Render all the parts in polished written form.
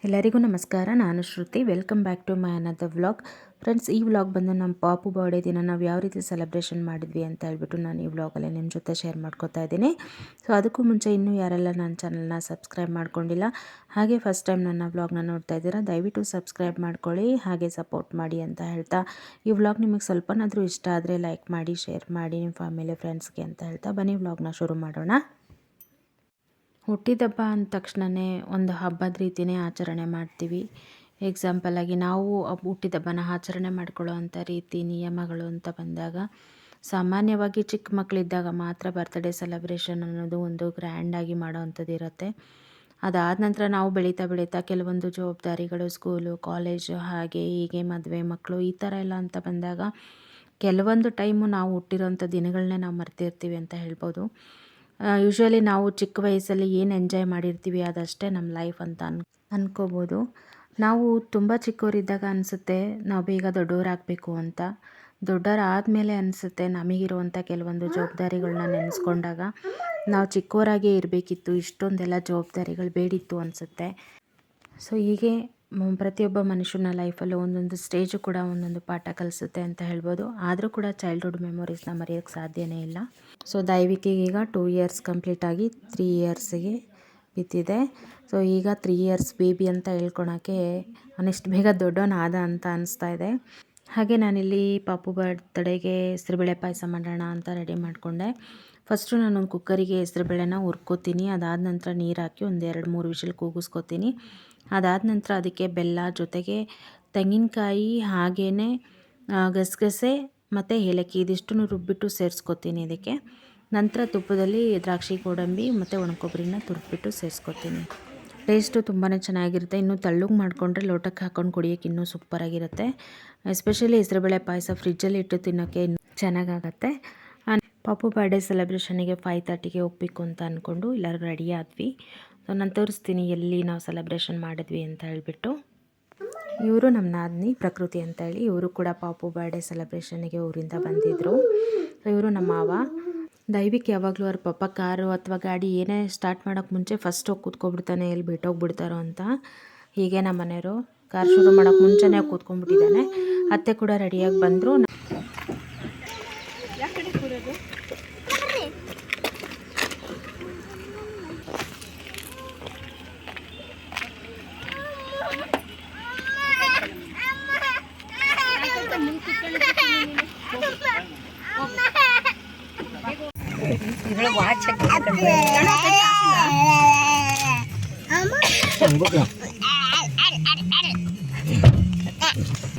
ಎಲ್ಲರಿಗೂ ನಮಸ್ಕಾರ. ನಾನು Shruti. Welcome back to my another vlog. Friends, ಈ ವ್ಲಾಗ್ ಬಂದು ನಮ್ಮ ಪಾಪು ಬರ್ಡೇ ದಿನ ನಾವು ಯಾವ ರೀತಿ ಸೆಲೆಬ್ರೇಷನ್ ಮಾಡಿದ್ವಿ ಅಂತ ಹೇಳ್ಬಿಟ್ಟು ನಾನು ಈ ವ್ಲಾಗಲ್ಲಿ ನಿಮ್ಮ ಜೊತೆ ಶೇರ್ ಮಾಡ್ಕೊತಾ ಇದ್ದೀನಿ. ಸೊ ಅದಕ್ಕೂ ಮುಂಚೆ ಇನ್ನೂ ಯಾರೆಲ್ಲ ನನ್ನ ಚಾನಲ್ನ ಸಬ್ಸ್ಕ್ರೈಬ್ ಮಾಡ್ಕೊಂಡಿಲ್ಲ, ಹಾಗೆ ಫಸ್ಟ್ ಟೈಮ್ ನನ್ನ ವ್ಲಾಗ್ನ ನೋಡ್ತಾ ಇದ್ದೀರಾ, ದಯವಿಟ್ಟು ಸಬ್ಸ್ಕ್ರೈಬ್ ಮಾಡ್ಕೊಳ್ಳಿ, ಹಾಗೆ ಸಪೋರ್ಟ್ ಮಾಡಿ ಅಂತ ಹೇಳ್ತಾ, ಈ ವ್ಲಾಗ್ ನಿಮಗೆ ಸ್ವಲ್ಪನಾದರೂ ಇಷ್ಟ ಆದರೆ ಲೈಕ್ ಮಾಡಿ, ಶೇರ್ ಮಾಡಿ ನಿಮ್ಮ ಫ್ಯಾಮಿಲಿ ಫ್ರೆಂಡ್ಸ್ಗೆ ಅಂತ ಹೇಳ್ತಾ ಬನ್ನಿ ವ್ಲಾಗ್ನ ಶುರು ಮಾಡೋಣ. ಹುಟ್ಟಿದಬ್ಬ ಅಂದ ತಕ್ಷಣವೇ ಒಂದು ಹಬ್ಬದ ರೀತಿಯೇ ಆಚರಣೆ ಮಾಡ್ತೀವಿ. ಎಕ್ಸಾಂಪಲಾಗಿ ನಾವು ಹುಟ್ಟಿದಬ್ಬನ ಆಚರಣೆ ಮಾಡ್ಕೊಳ್ಳೋ ಅಂಥ ರೀತಿ ನಿಯಮಗಳು ಅಂತ ಬಂದಾಗ, ಸಾಮಾನ್ಯವಾಗಿ ಚಿಕ್ಕ ಮಕ್ಕಳಿದ್ದಾಗ ಮಾತ್ರ ಬರ್ತ್ಡೇ ಸೆಲೆಬ್ರೇಷನ್ ಅನ್ನೋದು ಒಂದು ಗ್ರ್ಯಾಂಡಾಗಿ ಮಾಡೋ ಅಂಥದ್ದು ಇರುತ್ತೆ. ಅದಾದ ನಂತರ ನಾವು ಬೆಳೀತಾ ಬೆಳೀತಾ ಕೆಲವೊಂದು ಜವಾಬ್ದಾರಿಗಳು, ಸ್ಕೂಲು, ಕಾಲೇಜು, ಹಾಗೆ ಹೀಗೆ ಮದುವೆ, ಮಕ್ಕಳು, ಈ ಥರ ಎಲ್ಲ ಅಂತ ಬಂದಾಗ ಕೆಲವೊಂದು ಟೈಮು ನಾವು ಹುಟ್ಟಿರೋಂಥ ದಿನಗಳನ್ನೇ ನಾವು ಮರ್ತಿರ್ತೀವಿ ಅಂತ ಹೇಳ್ಬೋದು. ಯೂಶ್ವಲಿ ನಾವು ಚಿಕ್ಕ ವಯಸ್ಸಲ್ಲಿ ಏನು ಎಂಜಾಯ್ ಮಾಡಿರ್ತೀವಿ ಅದಷ್ಟೇ ನಮ್ಮ ಲೈಫ್ ಅಂತ ಅನ್ಕೋಬೋದು. ನಾವು ತುಂಬ ಚಿಕ್ಕವರಿದ್ದಾಗ ಅನಿಸುತ್ತೆ ನಾವು ಬೇಗ ದೊಡ್ಡವರಾಗಬೇಕು ಅಂತ. ದೊಡ್ಡವರಾದಮೇಲೆ ಅನಿಸುತ್ತೆ ನಮಗಿರುವಂಥ ಕೆಲವೊಂದು ಜವಾಬ್ದಾರಿಗಳನ್ನ ನೆನೆಸ್ಕೊಂಡಾಗ ನಾವು ಚಿಕ್ಕವರಾಗೇ ಇರಬೇಕಿತ್ತು, ಇಷ್ಟೊಂದೆಲ್ಲ ಜವಾಬ್ದಾರಿಗಳು ಬೇಡಿತ್ತು ಅನಿಸುತ್ತೆ. ಸೊ ಹೀಗೆ ಪ್ರತಿಯೊಬ್ಬ ಮನುಷ್ಯನ ಲೈಫಲ್ಲೂ ಒಂದೊಂದು ಸ್ಟೇಜು ಕೂಡ ಒಂದೊಂದು ಪಾಠ ಕಲಿಸುತ್ತೆ ಅಂತ ಹೇಳ್ಬೋದು. ಆದರೂ ಕೂಡ ಚೈಲ್ಡ್ಹುಡ್ ಮೆಮೊರೀಸ್ನ ಮರೆಯೋಕ್ಕೆ ಸಾಧ್ಯನೇ ಇಲ್ಲ. ಸೊ ದೈವಿಕಿಗೆ ಈಗ 2 ಇಯರ್ಸ್ ಕಂಪ್ಲೀಟ್ ಆಗಿ 3 ಇಯರ್ಸಿಗೆ ಬಿದ್ದಿದೆ. ಸೊ ಈಗ 3 ಇಯರ್ಸ್ ಬೇಬಿ ಅಂತ ಹೇಳ್ಕೊಳಕ್ಕೆ ಅವನಿಷ್ಟು ಬೇಗ ದೊಡ್ಡವನಾದ ಅಂತ ಅನಿಸ್ತಾ ಇದೆ. ಹಾಗೆ ನಾನಿಲ್ಲಿ ಪಾಪು ಬರ್ತ್ಡೇಗೆ ಹೆಸರುಬೇಳೆ ಪಾಯಸ ಮಾಡೋಣ ಅಂತ ರೆಡಿ ಮಾಡಿಕೊಂಡೆ. ಫಸ್ಟು ನಾನೊಂದು ಕುಕ್ಕರಿಗೆ ಹೆಸರುಬೇಳೆನ ಹುರ್ಕೋತೀನಿ. ಅದಾದ ನಂತರ ನೀರು ಹಾಕಿ ಒಂದು 2-3 ವಿಷಲ್ ಕೂಗಿಸ್ಕೊತೀನಿ. ಅದಾದ ನಂತರ ಅದಕ್ಕೆ ಬೆಲ್ಲ ಜೊತೆಗೆ ತೆಂಗಿನಕಾಯಿ, ಹಾಗೇ ಗಸಗಸೆ ಮತ್ತು ಏಲಕ್ಕಿ ಇದಿಷ್ಟನ್ನು ರುಬ್ಬಿಟ್ಟು ಸೇರಿಸ್ಕೊತೀನಿ ಇದಕ್ಕೆ. ನಂತರ ತುಪ್ಪದಲ್ಲಿ ದ್ರಾಕ್ಷಿ, ಗೋಡಂಬಿ ಮತ್ತು ಒಣಕೊಬ್ಬರಿನ ತುರಿದ್ಬಿಟ್ಟು ಸೇರಿಸ್ಕೊತೀನಿ. ಟೇಸ್ಟು ತುಂಬಾ ಚೆನ್ನಾಗಿರುತ್ತೆ. ಇನ್ನೂ ತಳ್ಳಗೆ ಮಾಡಿಕೊಂಡ್ರೆ ಲೋಟಕ್ಕೆ ಹಾಕ್ಕೊಂಡು ಕುಡಿಯೋಕ್ಕೆ ಇನ್ನೂ ಸೂಪರಾಗಿರುತ್ತೆ. ಎಸ್ಪೆಷಲಿ ಹೆಸರುಬೇಳೆ ಪಾಯಸ ಫ್ರಿಜ್ಜಲ್ಲಿ ಇಟ್ಟು ತಿನ್ನೋಕ್ಕೆ ಇನ್ನೂ ಚೆನ್ನಾಗಾಗತ್ತೆ. ಪಾಪು ಬರ್ಡೇ ಸೆಲೆಬ್ರೇಷನಿಗೆ 5:30ಗೆ ಹೋಗ್ಬೇಕು ಅಂತ ಅಂದ್ಕೊಂಡು ಎಲ್ಲರೂ ರೆಡಿ ಆದ್ವಿ. ಸೊ ನಾನು ತೋರಿಸ್ತೀನಿ ಎಲ್ಲಿ ನಾವು ಸೆಲೆಬ್ರೇಷನ್ ಮಾಡಿದ್ವಿ ಅಂತ ಹೇಳ್ಬಿಟ್ಟು. ಇವರು ನಮ್ಮ ನಾದಿನಿ ಪ್ರಕೃತಿ ಅಂತ ಹೇಳಿ, ಇವರು ಕೂಡ ಪಾಪು ಬರ್ಡೇ ಸೆಲೆಬ್ರೇಷನಿಗೆ ಊರಿಂದ ಬಂದಿದ್ದರು. ಇವರು ನಮ್ಮ ಮಾವ. ದೈವಿಕ್ ಯಾವಾಗಲೂ ಅವ್ರ ಪಪ್ಪ ಕಾರು ಅಥವಾ ಗಾಡಿ ಏನೇ ಸ್ಟಾರ್ಟ್ ಮಾಡೋಕ್ಕೆ ಮುಂಚೆ ಫಸ್ಟ್ ಹೋಗಿ ಕೂತ್ಕೊಬಿಡ್ತಾನೆ, ಎಲ್ಲಿ ಬಿಟ್ಟೋಗ್ಬಿಡ್ತಾರೋ ಅಂತ. ಹೀಗೆ ನಮ್ಮ ಮನೆಯವರು ಕಾರ್ ಶುರು ಮಾಡೋಕ್ಕೆ ಮುಂಚೆನೇ ಕೂತ್ಕೊಂಡ್ಬಿಟ್ಟಿದ್ದಾನೆ. ಅತ್ತೆ ಕೂಡ ರೆಡಿಯಾಗಿ ಬಂದರು.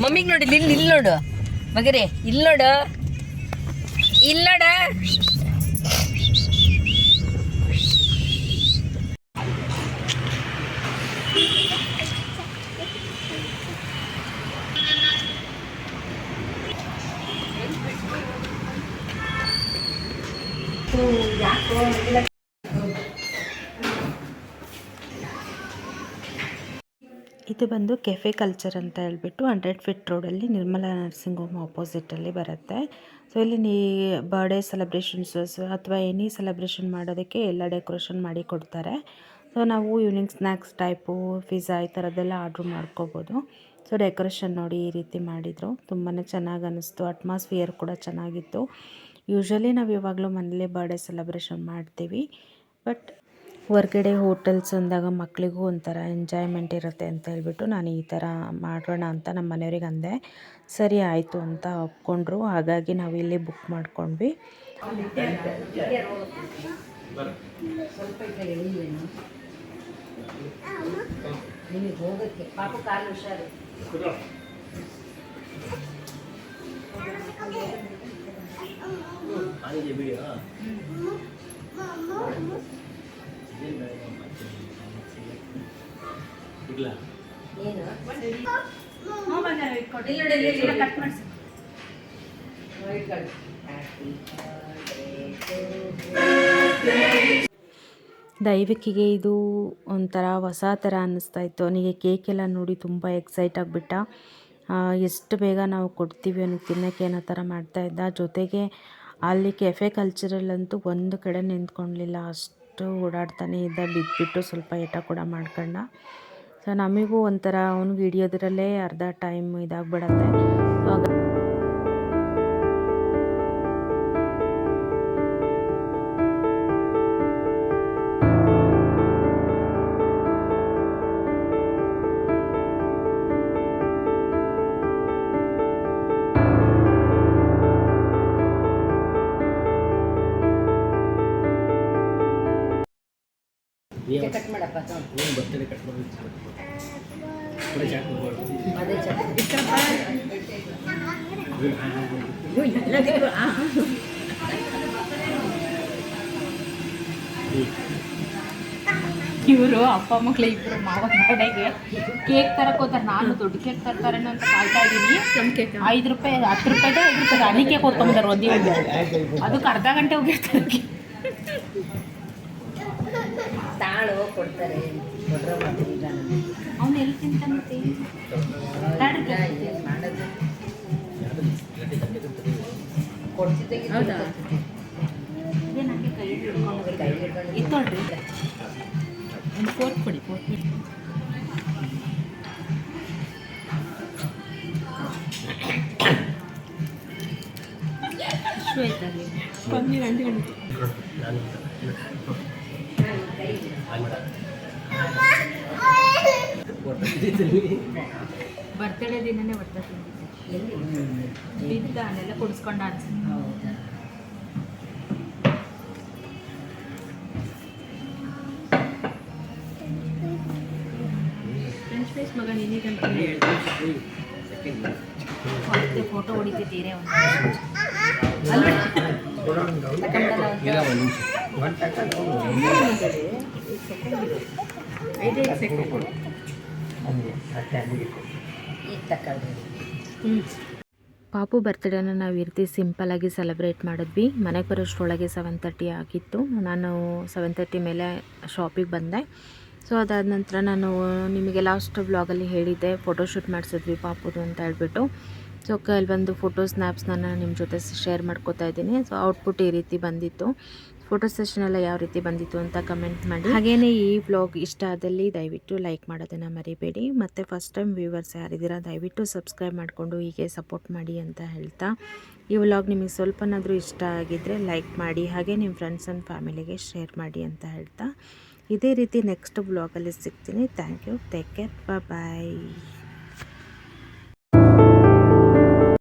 ಮಮ್ಮಿಗೆ ನೋಡಿ, ಇಲ್ಲಿ ನೋಡು ಮಗರೇ, ಇಲ್ಲಿ ನೋಡು, ಇಲ್ಲಿ ನೋಡ. ಇದು ಬಂದು ಕೆಫೆ ಕಲ್ಚರ್ ಅಂತ ಹೇಳ್ಬಿಟ್ಟು 100 ಫೀಟ್ ರೋಡಲ್ಲಿ ನಿರ್ಮಲಾ ನರ್ಸಿಂಗ್ ಹೋಮ್ ಆಪೋಸಿಟಲ್ಲಿ ಬರುತ್ತೆ. ಸೊ ಇಲ್ಲಿ ಬರ್ಡೇ ಸೆಲೆಬ್ರೇಷನ್ಸ್ ಅಥವಾ ಎನಿ ಸೆಲೆಬ್ರೇಷನ್ ಮಾಡೋದಕ್ಕೆ ಎಲ್ಲ ಡೆಕೋರೇಷನ್ ಮಾಡಿ ಕೊಡ್ತಾರೆ. ಸೊ ನಾವು ಈವ್ನಿಂಗ್ ಸ್ನ್ಯಾಕ್ಸ್ ಟೈಪು, ಪಿಜ್ಜಾ ಈ ಥರದ್ದೆಲ್ಲ ಆರ್ಡ್ರ್ ಮಾಡ್ಕೋಬೋದು. ಸೊ ಡೆಕೋರೇಷನ್ ನೋಡಿ ಈ ರೀತಿ ಮಾಡಿದರು, ತುಂಬಾ ಚೆನ್ನಾಗಿ ಅನ್ನಿಸ್ತು. ಅಟ್ಮಾಸ್ಫಿಯರ್ ಕೂಡ ಚೆನ್ನಾಗಿತ್ತು. ಯೂಶ್ವಲಿ ನಾವು ಯಾವಾಗಲೂ ಮನೇಲಿ ಬರ್ಡೇ ಸೆಲೆಬ್ರೇಷನ್ ಮಾಡ್ತೀವಿ, ಬಟ್ ಹೊರ್ಗಡೆ ಹೋಟೆಲ್ಸ್ ಅಂದಾಗ ಮಕ್ಕಳಿಗೂ ಒಂಥರ ಎಂಜಾಯ್ಮೆಂಟ್ ಇರುತ್ತೆ ಅಂತ ಹೇಳ್ಬಿಟ್ಟು ನಾನು ಈ ಥರ ಮಾಡೋಣ ಅಂತ ನಮ್ಮ ಮನೆಯವ್ರಿಗೆ ಅಂದೆ. ಸರಿ ಆಯಿತು ಅಂತ ಒಪ್ಕೊಂಡ್ರು. ಹಾಗಾಗಿ ನಾವು ಇಲ್ಲಿ ಬುಕ್ ಮಾಡ್ಕೊಂಡ್ವಿ. ದೈವಿಕಿಗೆ ಇದು ಒಂಥರ ಹೊಸ ಥರ ಅನ್ನಿಸ್ತಾ ಇತ್ತು. ಅವನಿಗೆ ಕೇಕೆಲ್ಲ ನೋಡಿ ತುಂಬ ಎಕ್ಸೈಟ್ ಆಗಿಬಿಟ್ಟ. ಎಷ್ಟು ಬೇಗ ನಾವು ಕೊಡ್ತೀವಿ ಅವನಿಗೆ ತಿನ್ನೋಕ್ಕೆ ಅನ್ನೋ ಥರ ಮಾಡ್ತಾಯಿದ್ದ. ಜೊತೆಗೆ ಅಲ್ಲಿ ಕೆಫೆ ಕಲ್ಚರಲ್ಲಂತೂ ಒಂದು ಕಡೆ ನಿಂತ್ಕೊಳ್ಳಲಿಲ್ಲ, ಅಷ್ಟು ಓಡಾಡ್ತಾನೆ ಇದ್ದ. ಬಿದ್ದುಬಿಟ್ಟು ಸ್ವಲ್ಪ ಏಟ ಕೂಡ ಮಾಡ್ಕೊಂಡ. ಸೊ ನಮಗೂ ಒಂಥರ ಅವ್ನಿಗೆ ಹಿಡಿಯೋದ್ರಲ್ಲೇ ಅರ್ಧ ಟೈಮ್ ಇದಾಗ್ಬಿಡತ್ತೆ. ಸೊ ಕಟ್ ಮಾಡಪ್ಪ. ಅದೇ ಇವರು ಅಪ್ಪ ಮಕ್ಕಳು ಇಬ್ಬರು ಮಾವನ ಕಡೆಗೆ ಕೇಕ್ ತರಕ್ಕೆ ಹೋಗ್ತಾರೆ. ನಾನು ದೊಡ್ಡ ಕೇಕ್ ತರ್ತಾರೇನೋ ಅಂತ ಕಾಯ್ತಾ ಇದ್ದೀನಿ. 5 ರೂಪಾಯಿ 10 ರೂಪಾಯಿದೆ 5 ರೂಪಾಯಿ ಹನಿ ಕೇಕ್ ಹೊತ್ಕೊಂಬಂದಾರೆ ಒಂದೇ ಅದಕ್ಕೆ ಅರ್ಧ ಗಂಟೆ ಹೋಗಿರ್ತಾರೆ. ತಾಳು ಕೊಡ್ತಾರೆ ಅವನು ಎಲ್ಲಿ ತಿಂತಾನಂತೆ ಹೌದಾ? ಇದೇ ನನಗೆ ಕೈ ಹಿಡ್ಕೊಂಡು ಇತ್ತೋಳ್ರಿ ಒಂದು ಫೋರ್ಕ್ ಕೊಡಿ. ಇಷ್ಟು ಆಯ್ತಲ್ಲಿ ಪನ್ನೀರ್ ಅಂಟಿಕೊಂಡಿತ್ತು. ಬರ್ತಡೇ ದಿನನೇ ಒಟ್ಟು ತಿಂದಿದ್ದೆ. ಬಿದ್ದ ಅವನ್ನೆಲ್ಲ ಕುಡಿಸ್ಕೊಂಡ ಅನ್ಸುತ್ತೆ. ಫ್ರೆಂಚ್ ಫ್ರೈಸ್ ಮಗ ನಿನಗಂತ ಮತ್ತೆ ಫೋಟೋ ಹೊಡಿತಿದ್ದೀರೇ ಒಂದು ಪಾಪು ಬರ್ತ್ಡೇನ ನಾವು ಈ ರೀತಿ ಸಿಂಪಲಾಗಿ ಸೆಲೆಬ್ರೇಟ್ ಮಾಡಿದ್ವಿ. ಮನೆಗೆ ಬರೋಷ್ಟರೊಳಗೆ 7:30 ಆಗಿತ್ತು. ನಾನು 7:30 ಮೇಲೆ ಶಾಪಿಗೆ ಬಂದೆ. ಸೊ ಅದಾದ ನಂತರ ನಾನು ನಿಮಗೆ ಲಾಸ್ಟ್ ವ್ಲಾಗಲ್ಲಿ ಹೇಳಿದ್ದೆ ಫೋಟೋಶೂಟ್ ಮಾಡಿಸಿದ್ವಿ ಪಾಪುದು ಅಂತ ಹೇಳ್ಬಿಟ್ಟು. ಸೊ ಕೆಲವೊಂದು ಫೋಟೋ ಸ್ನ್ಯಾಪ್ಸ್ನ ನಾನು ನಿಮ್ಮ ಜೊತೆ ಶೇರ್ ಮಾಡ್ಕೋತಾ ಇದ್ದೀನಿ. ಸೊ ಔಟ್ಪುಟ್ ಈ ರೀತಿ ಬಂದಿತ್ತು. ಫೋಟೋ ಸೆಷನ್ ಎಲ್ಲ ಯಾವ ರೀತಿ ಬಂದಿತ್ತು ಅಂತ ಕಮೆಂಟ್ ಮಾಡಿ. ಹಾಗೆಯೇ ಈ ವ್ಲಾಗ್ ಇಷ್ಟ ಆದಲ್ಲಿ ದಯವಿಟ್ಟು ಲೈಕ್ ಮಾಡೋದನ್ನು ಮರಿಬೇಡಿ. ಮತ್ತು ಫಸ್ಟ್ ಟೈಮ್ ವ್ಯೂವರ್ಸ್ ಯಾರಿದ್ದೀರಾ ದಯವಿಟ್ಟು ಸಬ್ಸ್ಕ್ರೈಬ್ ಮಾಡಿಕೊಂಡು ಹೀಗೆ ಸಪೋರ್ಟ್ ಮಾಡಿ ಅಂತ ಹೇಳ್ತಾ, ಈ ವ್ಲಾಗ್ ನಿಮಗೆ ಸ್ವಲ್ಪನಾದರೂ ಇಷ್ಟ ಆಗಿದ್ದರೆ ಲೈಕ್ ಮಾಡಿ. ಹಾಗೆ ನಿಮ್ಮ ಫ್ರೆಂಡ್ಸ್ ಆ್ಯಂಡ್ ಫ್ಯಾಮಿಲಿಗೆ ಶೇರ್ ಮಾಡಿ ಅಂತ ಹೇಳ್ತಾ, ಇದೇ ರೀತಿ ನೆಕ್ಸ್ಟ್ ವ್ಲಾಗಲ್ಲಿ ಸಿಗ್ತೀನಿ. Thank you. Take care. Bye.